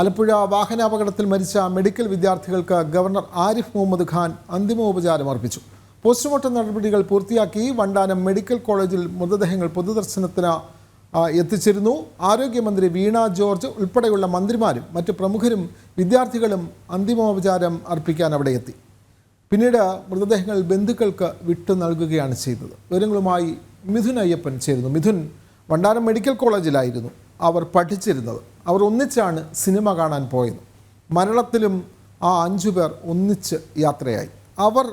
ആലപ്പുഴ വാഹനാപകടത്തിൽ മരിച്ച മെഡിക്കൽ വിദ്യാർത്ഥികൾക്ക് ഗവർണർ ആരിഫ് മുഹമ്മദ് ഖാൻ അന്തിമോപചാരം അർപ്പിച്ചു. പോസ്റ്റ്മോർട്ടം നടപടികൾ പൂർത്തിയാക്കി വണ്ടാനം മെഡിക്കൽ കോളേജിൽ മൃതദേഹങ്ങൾ പൊതുദർശനത്തിന് എത്തിച്ചിരുന്നു. ആരോഗ്യമന്ത്രി വീണ ജോർജ് ഉൾപ്പെടെയുള്ള മന്ത്രിമാരും മറ്റ് പ്രമുഖരും വിദ്യാർത്ഥികളും അന്തിമോപചാരം അർപ്പിക്കാൻ അവിടെ എത്തി. പിന്നീട് മൃതദേഹങ്ങൾ ബന്ധുക്കൾക്ക് വിട്ടു നൽകുകയാണ് ചെയ്തത്. വിവരങ്ങളുമായി മിഥുൻ അയ്യപ്പൻ ചേരുന്നു. മിഥുൻ, വണ്ടാനം മെഡിക്കൽ കോളേജിലായിരുന്നു അവർ പഠിച്ചിരുന്നത്. അവർ ഒന്നിച്ചാണ് സിനിമ കാണാൻ പോയത്. മരണത്തിലും ആ 5 പേർ ഒന്നിച്ച് യാത്രയായി. അവർ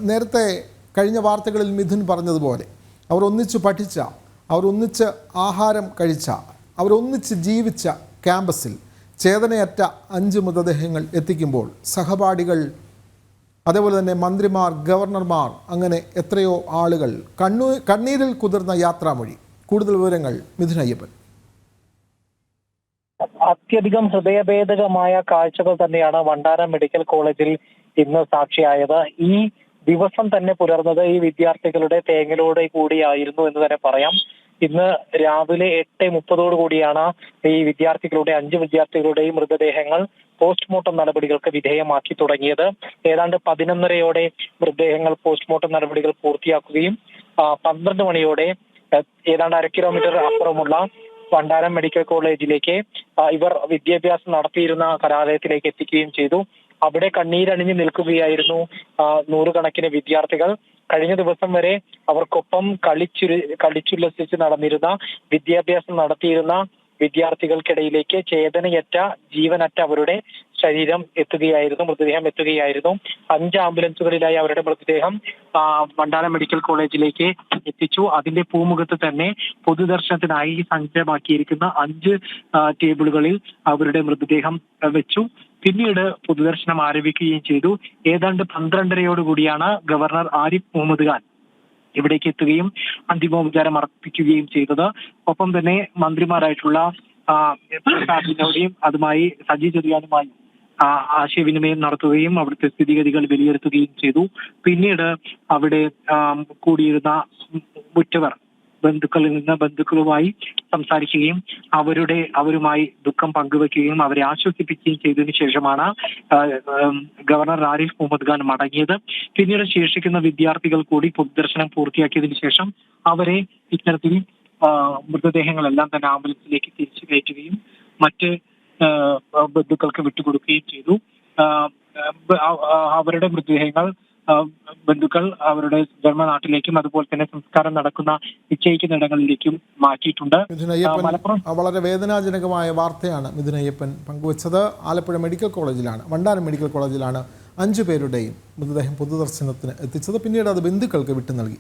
നേരത്തെ കഴിഞ്ഞ വാർത്തകളിൽ മിഥുൻ പറഞ്ഞതുപോലെ അവർ ഒന്നിച്ച് പഠിച്ച, അവർ ഒന്നിച്ച് ആഹാരം കഴിച്ച, അവരൊന്നിച്ച് ജീവിച്ച ക്യാമ്പസിൽ ചേതനയറ്റ 5 മൃതദേഹങ്ങൾ എത്തിക്കുമ്പോൾ സഹപാഠികൾ, അതേപോലെ തന്നെ മന്ത്രിമാർ, ഗവർണർമാർ, അങ്ങനെ എത്രയോ ആളുകൾ കണ്ണീരിൽ കുതിർന്ന യാത്രാമൊഴി. കൂടുതൽ വിവരങ്ങൾ മിഥുൻ അയ്യപ്പൻ. അത്യധികം ഹൃദയഭേദകമായ കാഴ്ചകൾ തന്നെയാണ് വണ്ടാനം മെഡിക്കൽ കോളേജിൽ ഇന്ന് സാക്ഷിയായത്. ഈ ദിവസം തന്നെ പുലർന്നത് ഈ വിദ്യാർത്ഥികളുടെ തേങ്ങലോടെ കൂടിയായിരുന്നു എന്ന് തന്നെ പറയാം. ഇന്ന് രാവിലെ 8:30 കൂടിയാണ് ഈ വിദ്യാർത്ഥികളുടെ 5 വിദ്യാർത്ഥികളുടെയും മൃതദേഹങ്ങൾ പോസ്റ്റ്മോർട്ടം നടപടികൾക്ക് വിധേയമാക്കി തുടങ്ങിയത്. ഏതാണ്ട് 11:30 മൃതദേഹങ്ങൾ പോസ്റ്റ്മോർട്ടം നടപടികൾ പൂർത്തിയാക്കുകയും 12 മണിയോടെ ഏതാണ്ട് 1/2 കിലോമീറ്റർ അപ്പുറമുള്ള വണ്ടാനം മെഡിക്കൽ കോളേജിലേക്ക് ഇവർ വിദ്യാഭ്യാസം നടത്തിയിരുന്ന കലാലയത്തിലേക്ക് എത്തിക്കുകയും ചെയ്തു. അവിടെ കണ്ണീരണിഞ്ഞു നിൽക്കുകയായിരുന്നു നൂറുകണക്കിന് വിദ്യാർത്ഥികൾ. കഴിഞ്ഞ ദിവസം വരെ അവർക്കൊപ്പം കളിച്ചുല്ലസിച്ച് നടന്നിരുന്ന, വിദ്യാഭ്യാസം നടത്തിയിരുന്ന വിദ്യാർത്ഥികൾക്കിടയിലേക്ക് ചേതനയറ്റ, ജീവനറ്റ അവരുടെ ശരീരം എത്തുകയായിരുന്നു, മൃതദേഹം എത്തുകയായിരുന്നു. 5 ആംബുലൻസുകളിലായി അവരുടെ മൃതദേഹം വണ്ടാനം മെഡിക്കൽ കോളേജിലേക്ക് എത്തിച്ചു. അതിന്റെ പൂമുഖത്ത് തന്നെ പൊതുദർശനത്തിനായി സജ്ജമാക്കിയിരിക്കുന്ന 5 ടേബിളുകളിൽ അവരുടെ മൃതദേഹം വെച്ചു. പിന്നീട് പൊതുദർശനം ആരംഭിക്കുകയും ചെയ്തു. ഏതാണ്ട് 12:30 ഗവർണർ ആരിഫ് മുഹമ്മദ് ഖാൻ ഇവിടേക്ക് എത്തുകയും അന്തിമോപചാരം അർപ്പിക്കുകയും ചെയ്തത്. ഒപ്പം തന്നെ മന്ത്രിമാരായിട്ടുള്ള പ്രസാദിനോടെയും അതുമായി സജി ചെറിയാനുമായി ആശയവിനിമയം നടത്തുകയും അവിടുത്തെ സ്ഥിതിഗതികൾ വിലയിരുത്തുകയും ചെയ്തു. പിന്നീട് അവിടെ കൂടിയിരുന്ന മുറ്റവർ ബന്ധുക്കളുമായി സംസാരിക്കുകയും അവരുമായി ദുഃഖം പങ്കുവെക്കുകയും അവരെ ആശ്വസിപ്പിക്കുകയും ചെയ്തതിനു ശേഷമാണ് ഗവർണർ ആരിഫ് മുഹമ്മദ് ഖാൻ മടങ്ങിയത്. പിന്നീട് ശേഷിക്കുന്ന വിദ്യാർത്ഥികൾ കൂടി പൊതുദർശനം പൂർത്തിയാക്കിയതിനു ശേഷം അവരെ ഇത്തരത്തിൽ മൃതദേഹങ്ങളെല്ലാം തന്നെ ആംബുലൻസിലേക്ക് തിരിച്ചു കയറ്റുകയും മറ്റ് ബന്ധുക്കൾക്ക് വിട്ടുകൊടുക്കുകയും ചെയ്തു. അവരുടെ മൃതദേഹങ്ങൾ ബന്ധുക്കൾ അവരുടെ ജന്മനാട്ടിലേക്കും അതുപോലെ തന്നെ സംസ്കാരം നടക്കുന്ന നിശ്ചയിക്കുന്ന ഇടങ്ങളിലേക്കും മാറ്റിയിട്ടുണ്ട്. വളരെ വേദനാജനകമായ വാർത്തയാണ് മിഥുൻ അയ്യപ്പൻ പങ്കുവച്ചത്. ആലപ്പുഴ മെഡിക്കൽ കോളേജിലാണ്, വണ്ടാനം മെഡിക്കൽ കോളേജിലാണ് 5 പേരുടെയും മൃതദേഹം പൊതുദർശനത്തിന് എത്തിച്ചത്. പിന്നീട് അത് ബന്ധുക്കൾക്ക് വിട്ടു നൽകി.